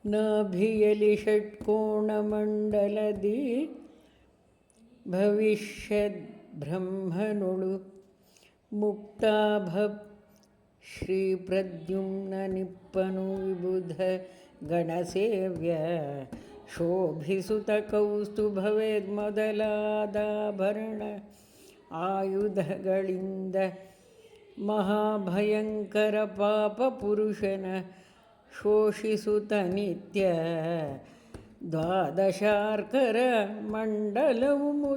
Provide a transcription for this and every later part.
ನಾಭಿಯಲಿ ಷಟ್ಕೋಣಮಂಡಲದಿ ಭವಿಷ್ಯದ್ ಬ್ರಹ್ಮನುಳು ಮುಕ್ತಾಭ ಶ್ರೀ ಪ್ರದ್ಯುಮ್ನ ನಿಪ್ಪನು ವಿಬುಧ ಗಣಸೇವ್ಯ ಶೋಭಿಸುತ ಕೌಸ್ತುಭವೇದ್ ಮೊದಲಾದಾಭರಣ ಆಯುಧಗಳಿಂದ ಮಹಾಭಯಂಕರ ಪಾಪ ಪುರುಷನ ಶೋಷಿಸುತ್ತ ನಿತ್ಯ ದ್ವಾದಶಾರ್ಕರ ಮಂಡಲವು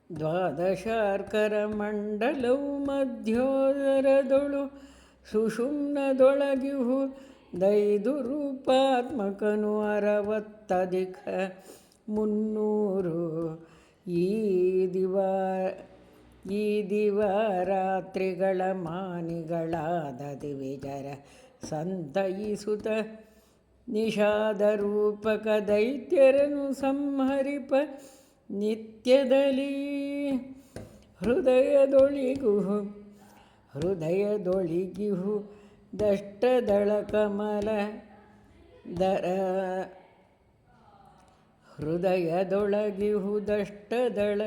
ದ್ವಾದಶಾರ್ಕರ ಮಂಡಲವು ಮಧ್ಯೋದರದೊಳು ಸುಷುಮ್ನದೊಳಗಿಹು ದೈದು ರೂಪಾತ್ಮಕನು 60 ಈ ದಿವಾರಾತ್ರಿಗಳ ಮಾನಿಗಳಾದ ದಿವಿಜರ ಸಂತೈಸುತ ನಿಷಾದ ರೂಪಕ ದೈತ್ಯರನು ಸಂಹರಿಪ ನಿತ್ಯದಲ್ಲಿ ಹೃದಯದೊಳಿಗಿಹು ದಷ್ಟದಳ ಕಮಲ ದರ ಹೃದಯದೊಳಗಿಹು ದಷ್ಟದಳ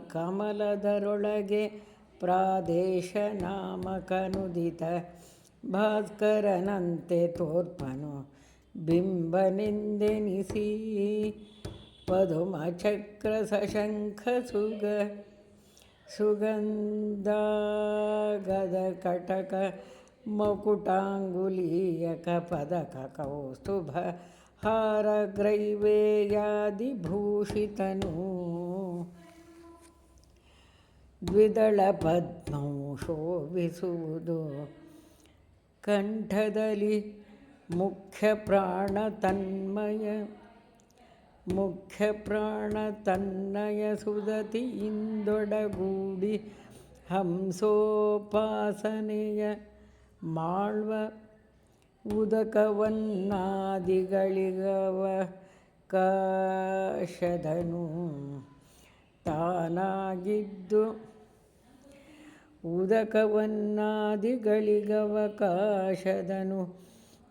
ಕಮಲದರೊಳಗೆ ಪ್ರಾದೇಶ ನಾಮಕನುದಿತ ಭಾಸ್ಕರನಂತೆ ತೋರ್ಪನು ಬಿಂಬನೆಂದೆನಿಸಿ ಪದುಮ ಚಕ್ರ ಸಶಂಖ ಸುಗಂಧಾಗದ ಕಟಕ ಮಕುಟಾಂಗುಲೀಯಕ ಪದಕ ಕೌಸ್ತುಭ ಹಾರ ಗ್ರೈವೇಯಾದಿಭೂಷಿತನು ದ್ವಿದಳ ಪದ್ಮವು ಶೋಭಿಸುವುದು ಕಂಠದಲ್ಲಿ ಮುಖ್ಯ ಪ್ರಾಣ ತನ್ನಯ ಸುದತಿಯಿಂದೊಡಗೂಡಿ ಹಂಸೋಪಾಸನೆಯ ಮಾಳ್ವ ಉದಕವನ್ನಾದಿಗಳಿಗವ ಕಾಶದನು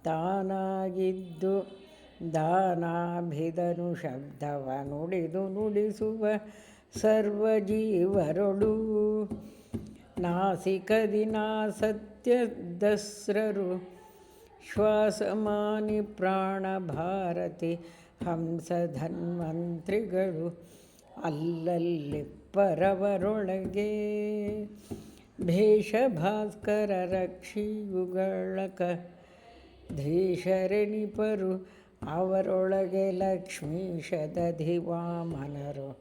ತಾನಾಗಿದ್ದು ದಾನಾಭಿದನು ಶಬ್ದವ ನುಡಿಸುವ ಸರ್ವಜೀವರೊಳು ನಾಸಿಕದಿನ ಸತ್ಯದಸ್ರರು ಶ್ವಾಸಮಾನಿ ಪ್ರಾಣ ಭಾರತಿ ಹಂಸಧನ್ವಂತ್ರಿಗಳು ಅಲ್ಲಲ್ಲಿ ಪರವರೊಳಗೆ ಭೇಷ ಭಾಸ್ಕರ ರಕ್ಷಿಯುಗಳಕ ಧೀಶರೆಣಿಪರು ಅವರೊಳಗೆ ಲಕ್ಷ್ಮೀಶದಧಿವಾಮನರು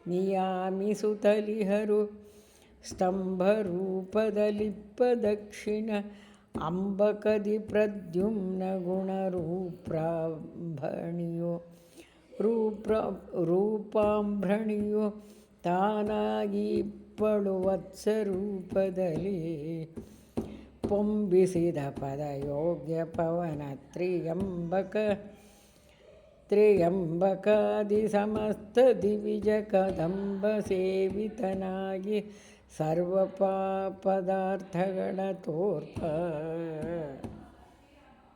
ನಿಯಾಮಿಸುತ್ತಲಿಹರು ಸ್ತಂಭರೂಪದಲಿಪ್ಪ ದಕ್ಷಿಣ ಅಂಬಕದಿ ಪ್ರದ್ಯುಮ್ನ ರೂಪಾಂಭ್ರಣಿಯು ತಾನಾಗಿ ಇಪ್ಪಳು ವತ್ಸರೂಪದಲ್ಲಿ ಪೊಂಬಿಸಿದ ಪದ ಯೋಗ್ಯ ಪವನ ತ್ರ್ಯಂಬಕಾದಿ ಸಮಸ್ತ ದಿವಿಜ ಕದಂಬ ಸೇವಿತನಾಗಿ ಸರ್ವ ಪದಾರ್ಥಗಳ ತೋರ್ಪ